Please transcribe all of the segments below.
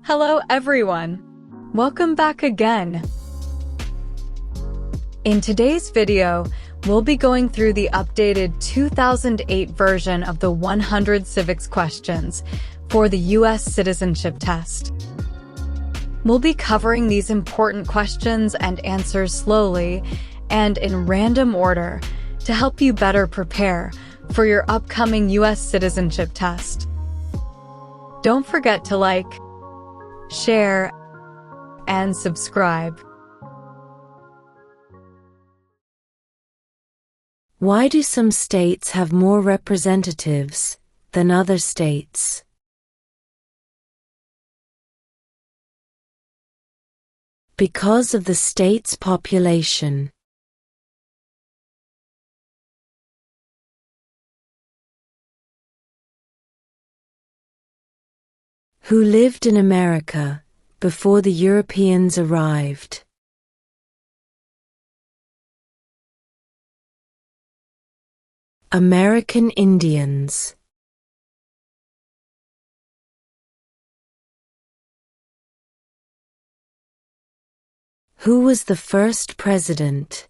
Hello everyone! Welcome back again! In today's video, we'll be going through the updated 2008 version of the 100 civics questions for the U.S. Citizenship Test. We'll be covering these important questions and answers slowly and in random order to help you better prepare for your upcoming U.S. Citizenship Test. Don't forget to like, share, and subscribe. Why do some states have more representatives than other states? Because of the state's population. Who lived in America before the Europeans arrived? American Indians. Who was the first president?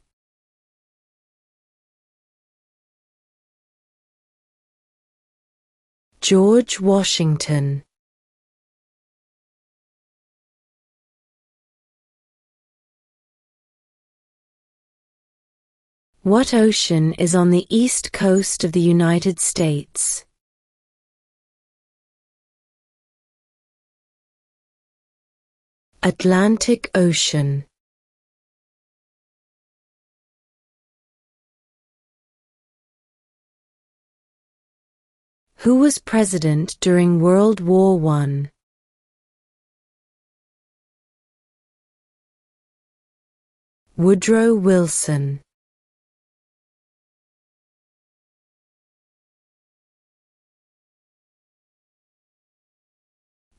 George Washington. What ocean is on the east coast of the United States? Atlantic Ocean. Who was president during World War I? Woodrow Wilson.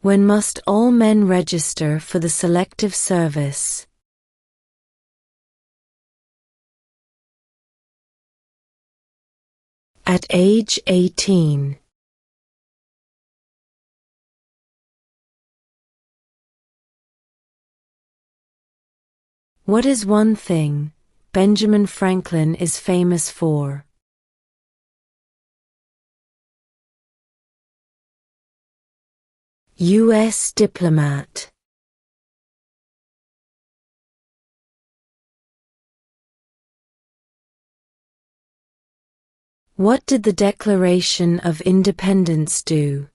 When must all men register for the Selective Service? At age 18. What is one thing Benjamin Franklin is famous for? U.S. diplomat. What did the Declaration of Independence do?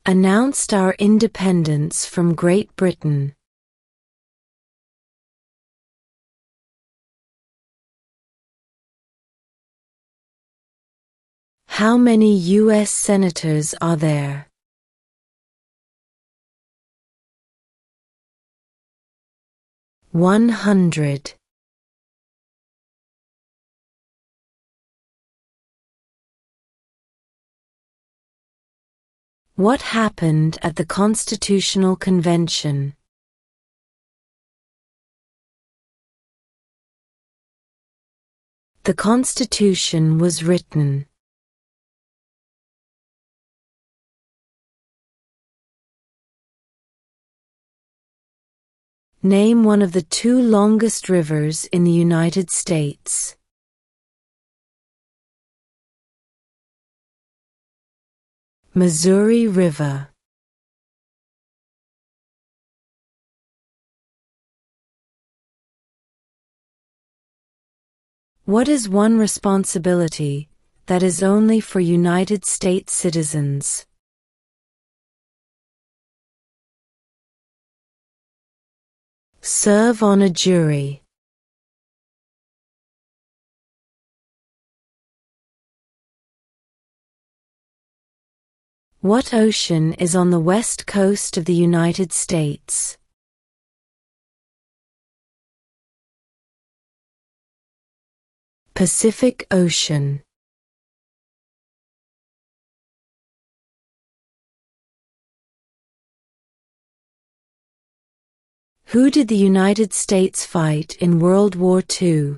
Announced our independence from Great Britain. How many U.S. senators are there? $100. What happened at the Constitutional Convention? The Constitution was written. Name one of the two longest rivers in the United States. Missouri River. What is one responsibility that is only for United States citizens? Serve on a jury. What ocean is on the west coast of the United States? Pacific Ocean. Who did the United States fight in World War II?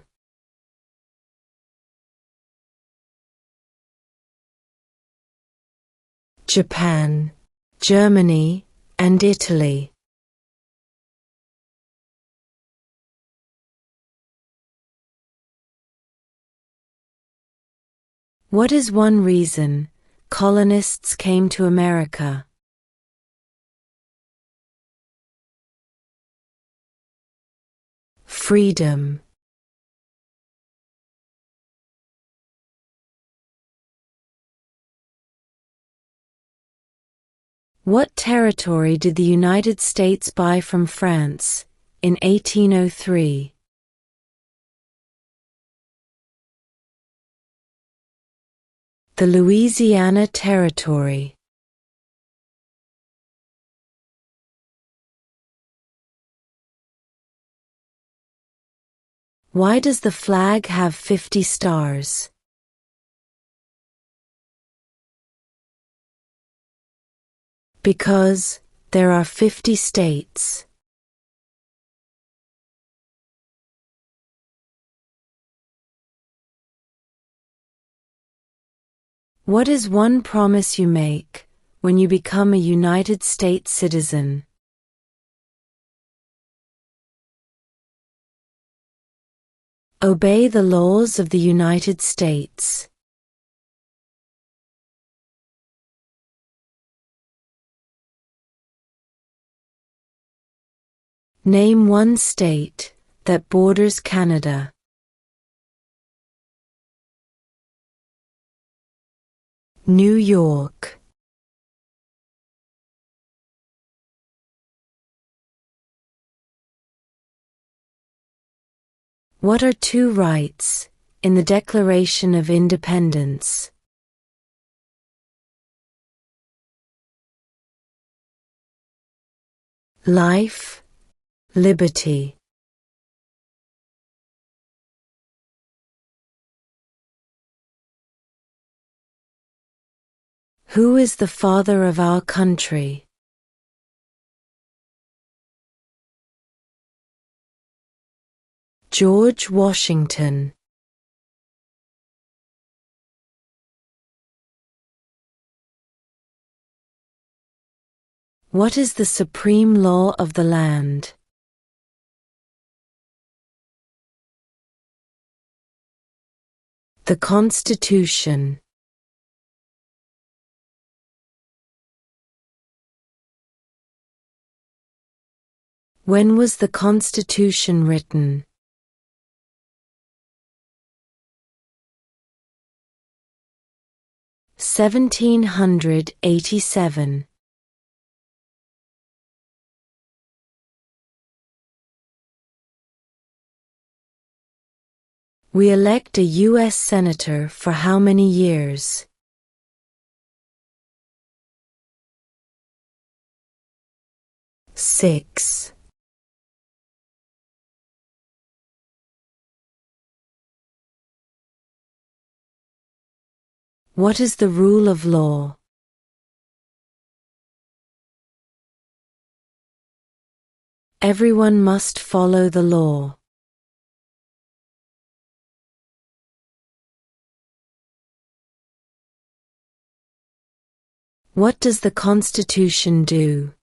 Japan, Germany, and Italy. What is one reason colonists came to America? Freedom. What territory did the United States buy from France in 1803? The Louisiana Territory. Why does the flag have 50 stars? Because there are 50 states. What is one promise you make when you become a United States citizen? Obey the laws of the United States. Name one state that borders Canada. New York. What are two rights in the Declaration of Independence? Life, liberty. Who is the father of our country? George Washington. What is the supreme law of the land? The Constitution. When was the Constitution written? 1787. We elect a U.S. Senator for how many years? 6. What is the rule of law? Everyone must follow the law. What does the Constitution do?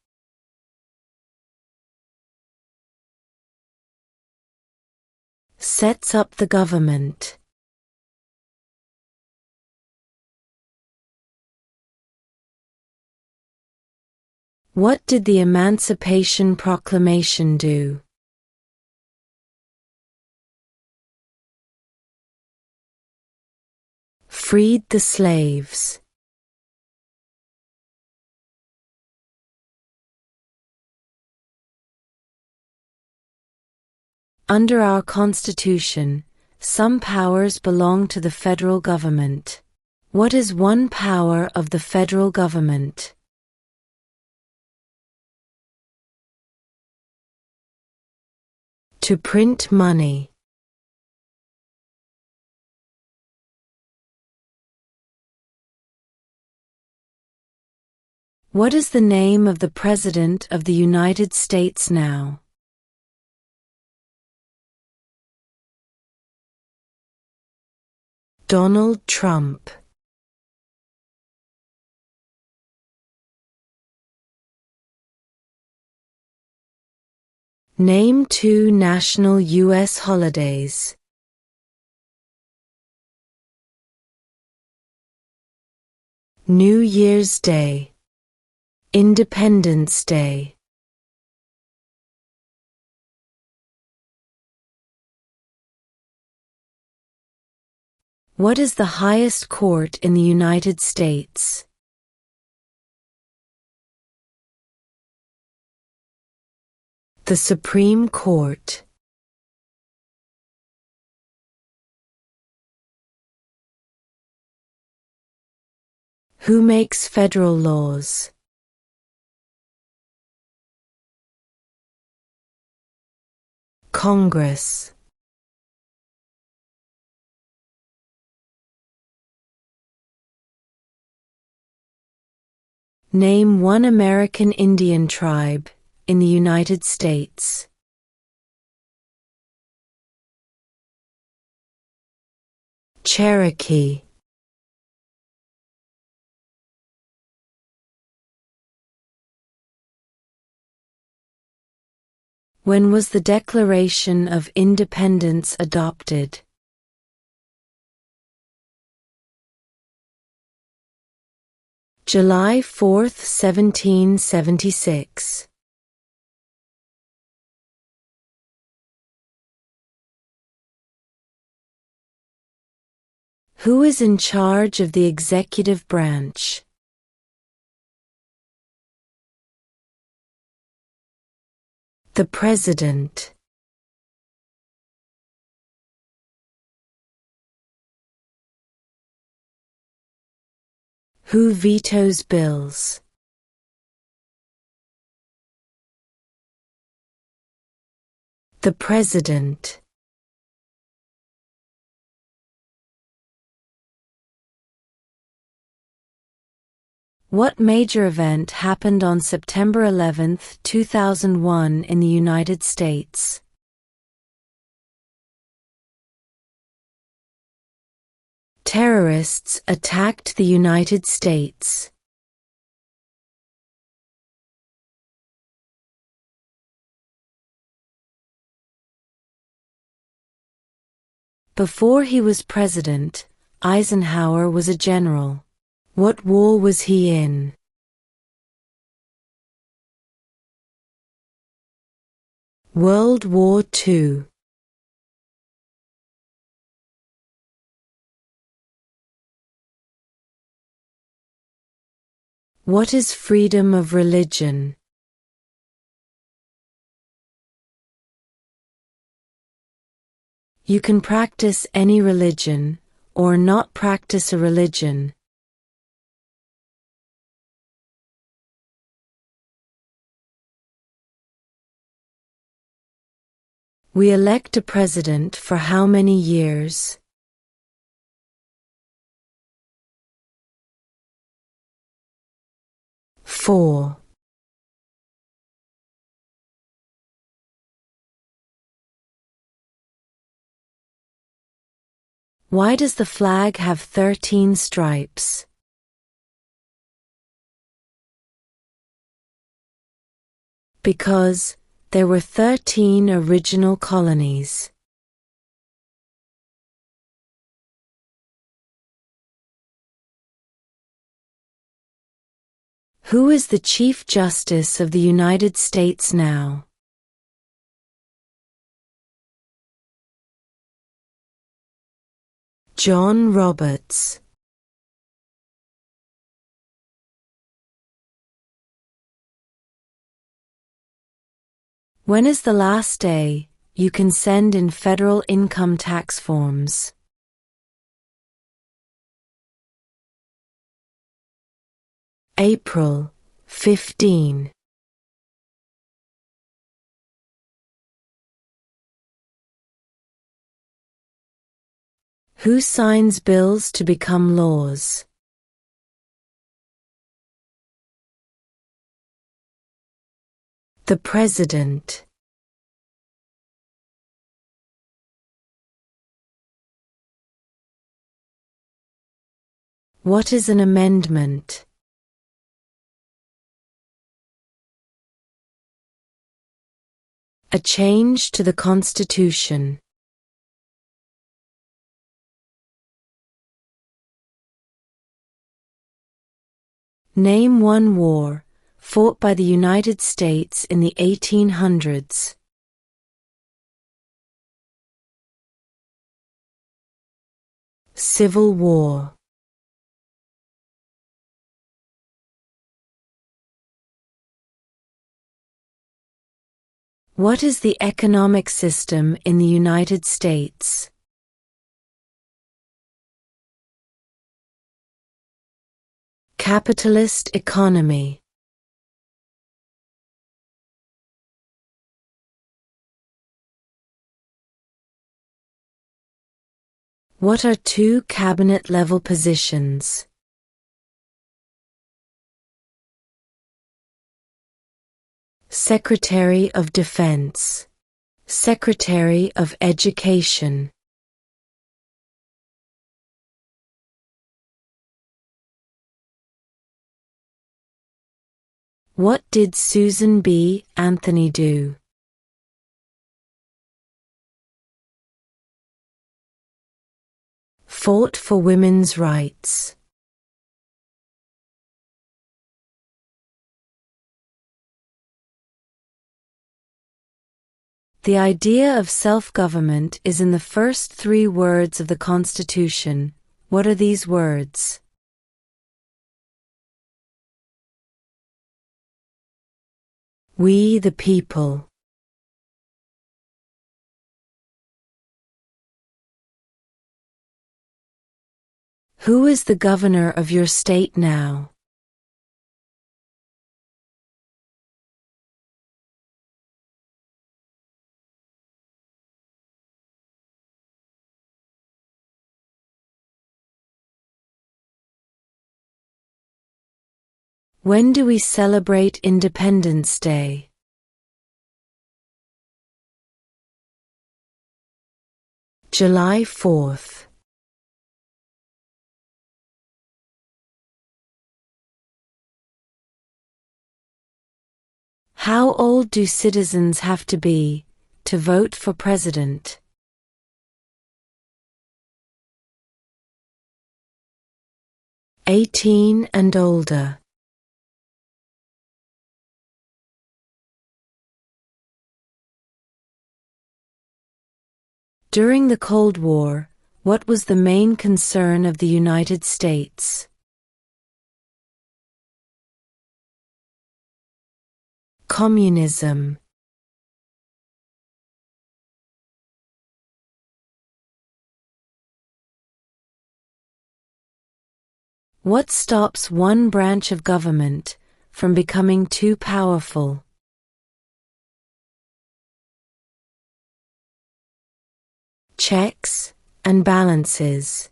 Sets up the government. What did the Emancipation Proclamation do? Freed the slaves. Under our Constitution, some powers belong to the federal government. What is one power of the federal government? To print money. What is the name of the President of the United States now? Donald Trump. Name 2 national U.S. holidays. New Year's Day, Independence Day. What is the highest court in the United States? The Supreme Court. Who makes federal laws? Congress. Name 1 American Indian tribe in the United States. Cherokee. When was the Declaration of Independence adopted? July 4, 1776. Who is in charge of the executive branch? The President. Who vetoes bills? The President. What major event happened on September 11, 2001 in the United States? Terrorists attacked the United States. Before he was president, Eisenhower was a general. What war was he in? World War II. What is freedom of religion? You can practice any religion, or not practice a religion. We elect a president for how many years? Four. Why does the flag have 13 stripes? Because there were 13 original colonies. Who is the Chief Justice of the United States now? John Roberts. When is the last day you can send in federal income tax forms? April 15. Who signs bills to become laws? The President. What is an amendment? A change to the Constitution. Name one war fought by the United States in the 1800s. Civil War. What is the economic system in the United States? Capitalist economy. What are two cabinet-level positions? Secretary of Defense. Secretary of Education. What did Susan B. Anthony do? Fought for women's rights. The idea of self-government is in the first 3 words of the Constitution. What are these words? We the people. Who is the governor of your state now? When do we celebrate Independence Day? July 4th. How old do citizens have to be to vote for president? 18 and older. During the Cold War, what was the main concern of the United States? Communism. What stops one branch of government from becoming too powerful? Checks and balances.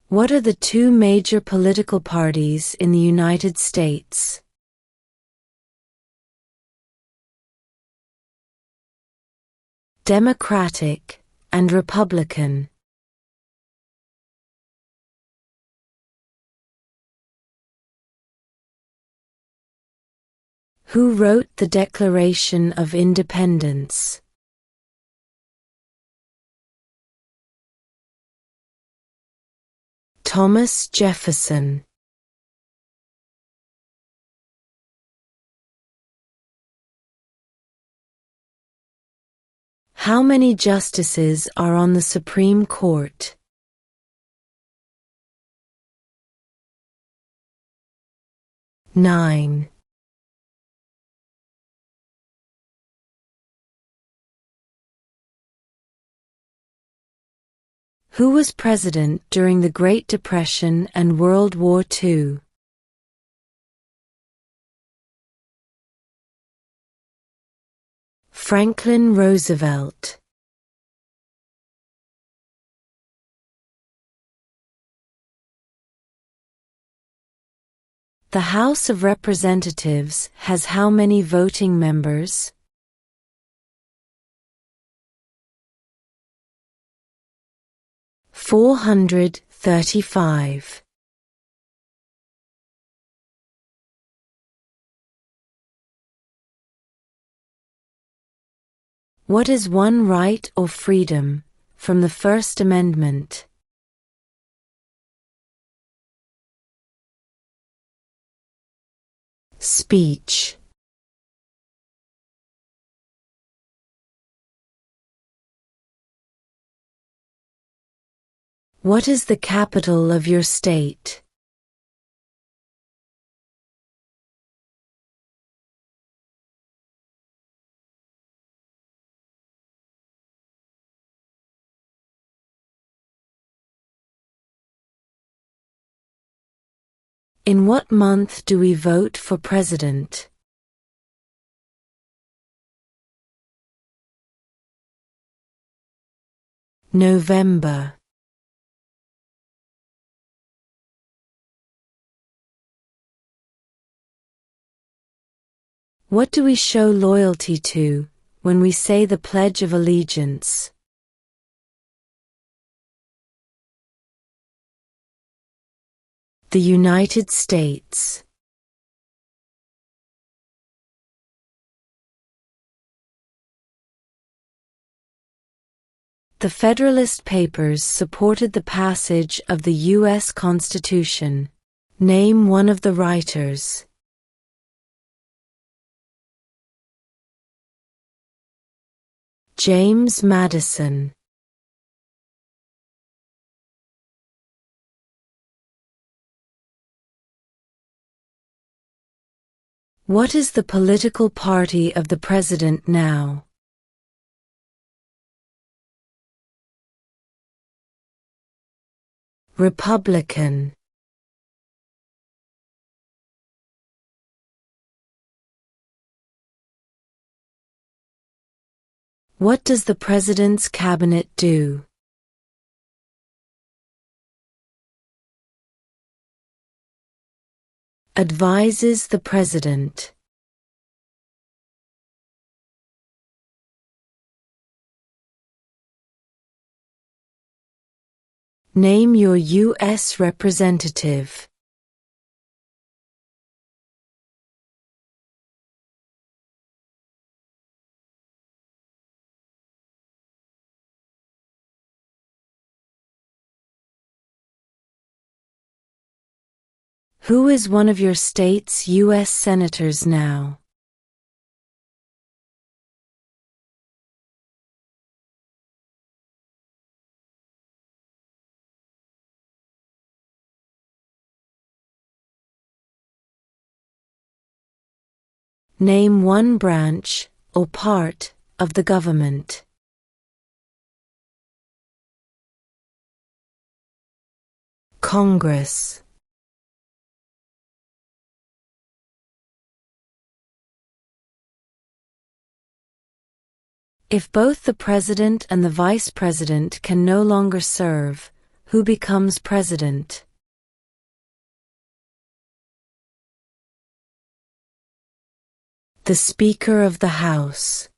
What are the 2 major political parties in the United States? Democratic and Republican. Who wrote the Declaration of Independence? Thomas Jefferson. How many justices are on the Supreme Court? 9. Who was president during the Great Depression and World War II? Franklin Roosevelt. The House of Representatives has how many voting members? 435. What is one right or freedom from the First Amendment? Speech. What is the capital of your state? In what month do we vote for president? November. What do we show loyalty to when we say the Pledge of Allegiance? The United States. The Federalist Papers supported the passage of the U.S. Constitution. Name one of the writers. James Madison. What is the political party of the president now? Republican. What does the president's cabinet do? Advises the president. Name your U.S. representative. Who is one of your state's U.S. senators now? Name one branch or part of the government. Congress. If both the president and the vice president can no longer serve, who becomes president? The Speaker of the House.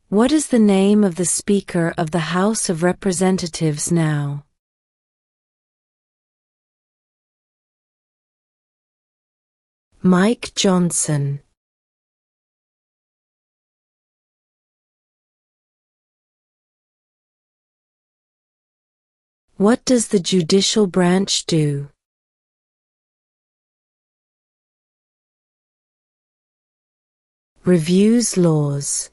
What is the name of the Speaker of the House of Representatives now? Mike Johnson. What does the judicial branch do? Reviews laws.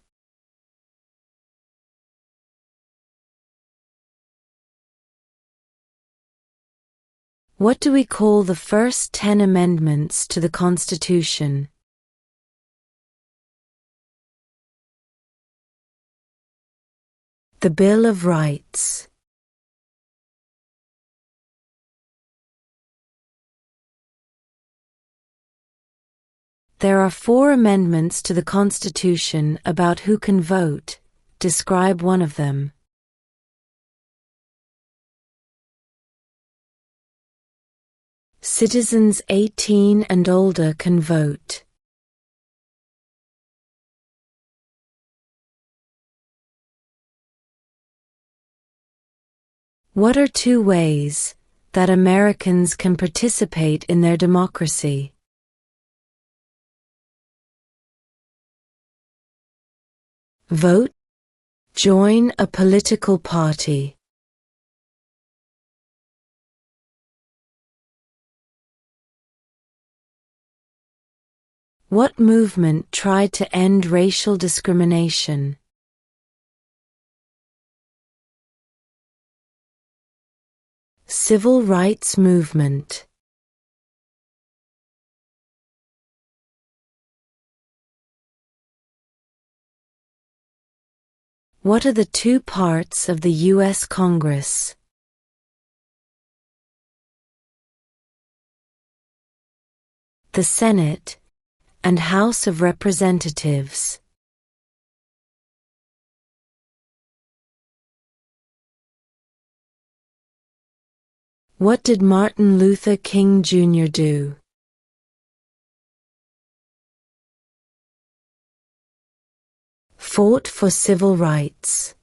What do we call the first 10 amendments to the Constitution? The Bill of Rights. There are 4 amendments to the Constitution about who can vote. Describe one of them. Citizens 18 and older can vote. What are 2 ways that Americans can participate in their democracy? Vote. Join a political party. What movement tried to end racial discrimination? Civil rights movement. What are the two parts of the U.S. Congress? The Senate and House of Representatives. What did Martin Luther King Jr. do? Fought for civil rights.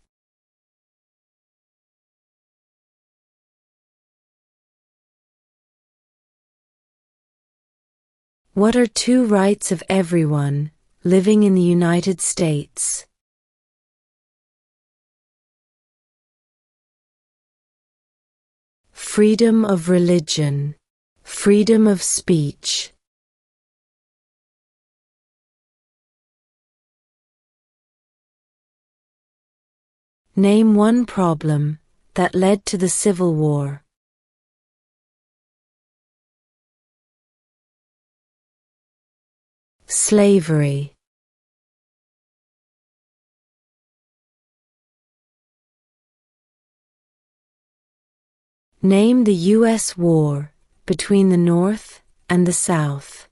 What are two rights of everyone living in the United States? Freedom of religion, freedom of speech. Name one problem that led to the Civil War. Slavery. Name the U.S. war between the North and the South.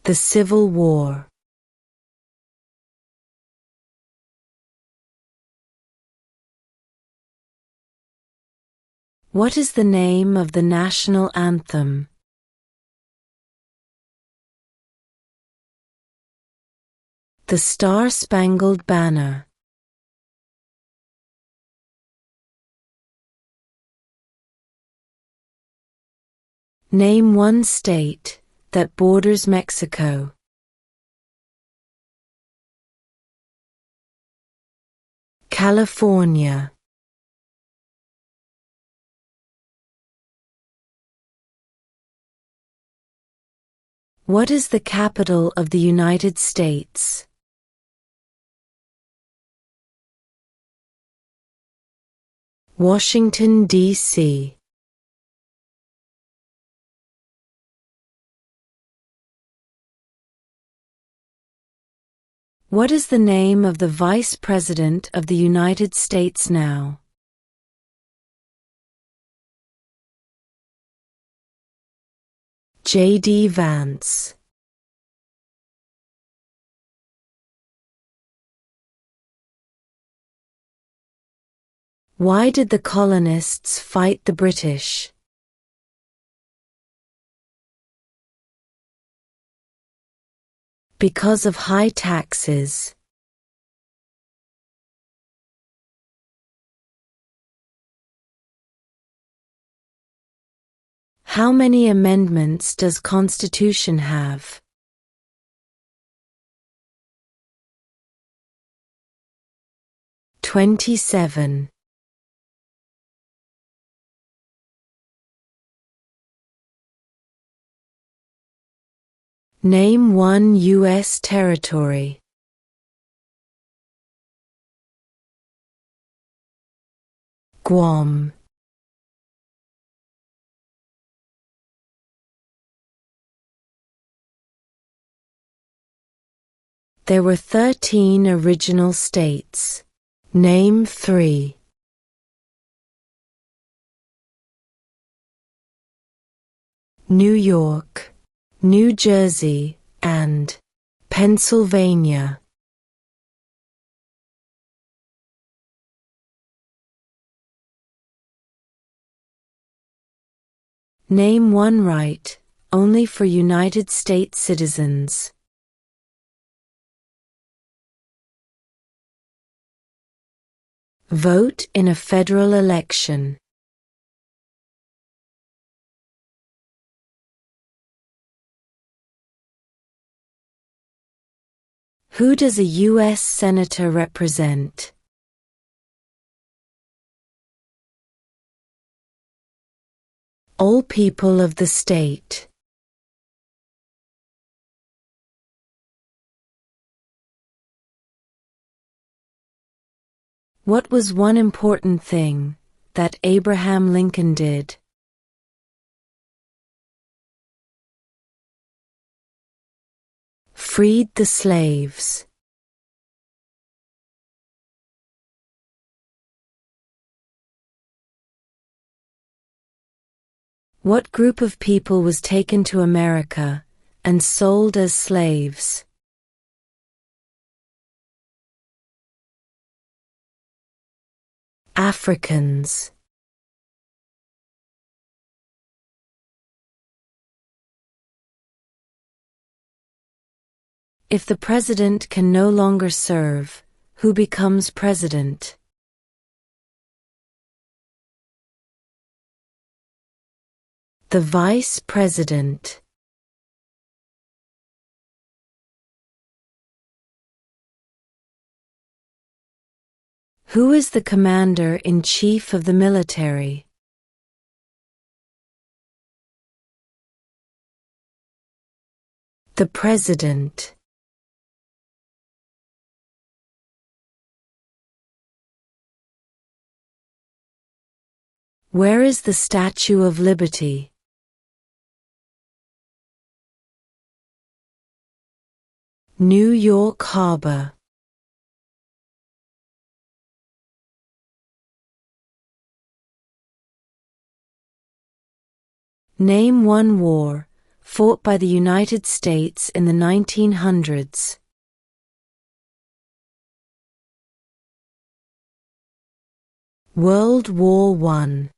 The Civil War. What is the name of the national anthem? The Star-Spangled Banner. Name one state that borders Mexico. California. What is the capital of the United States? Washington, D.C. What is the name of the Vice President of the United States now? J.D. Vance. Why did the colonists fight the British? Because of high taxes. How many amendments does Constitution have? 27. Name one U.S. territory. Guam. There were 13 original states. Name 3. New York, New Jersey, and Pennsylvania. Name one right only for United States citizens. Vote in a federal election. Who does a U.S. Senator represent? All people of the state. What was one important thing that Abraham Lincoln did? Freed the slaves. What group of people was taken to America and sold as slaves? Africans. If the president can no longer serve, who becomes president? The vice president. Who is the commander-in-chief of the military? The president. Where is the Statue of Liberty? New York Harbor. Name one war fought by the United States in the 1900s. World War I.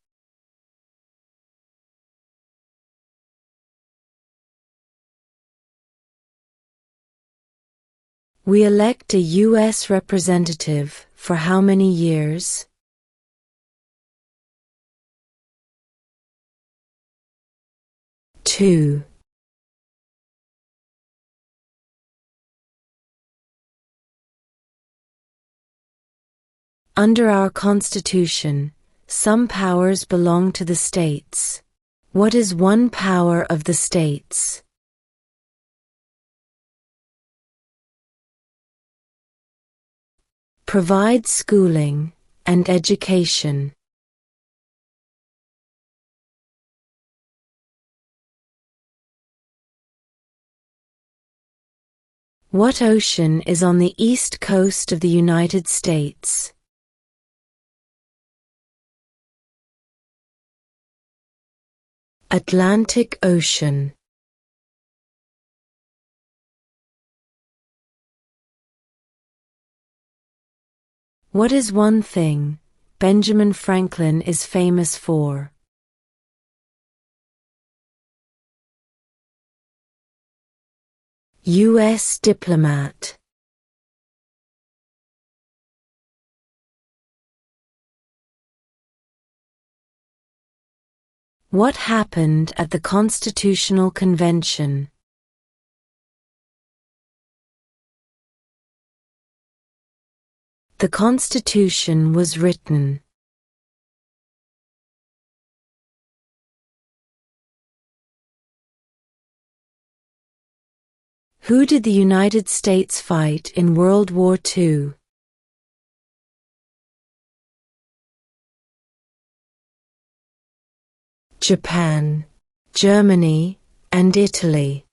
We elect a U.S. representative for how many years? Two. Under our Constitution, some powers belong to the states. What is one power of the states? Provide schooling and education. What ocean is on the east coast of the United States? Atlantic Ocean. What is one thing Benjamin Franklin is famous for? U.S. diplomat. What happened at the Constitutional Convention? The Constitution was written. Who did the United States fight in World War II? Japan, Germany, and Italy.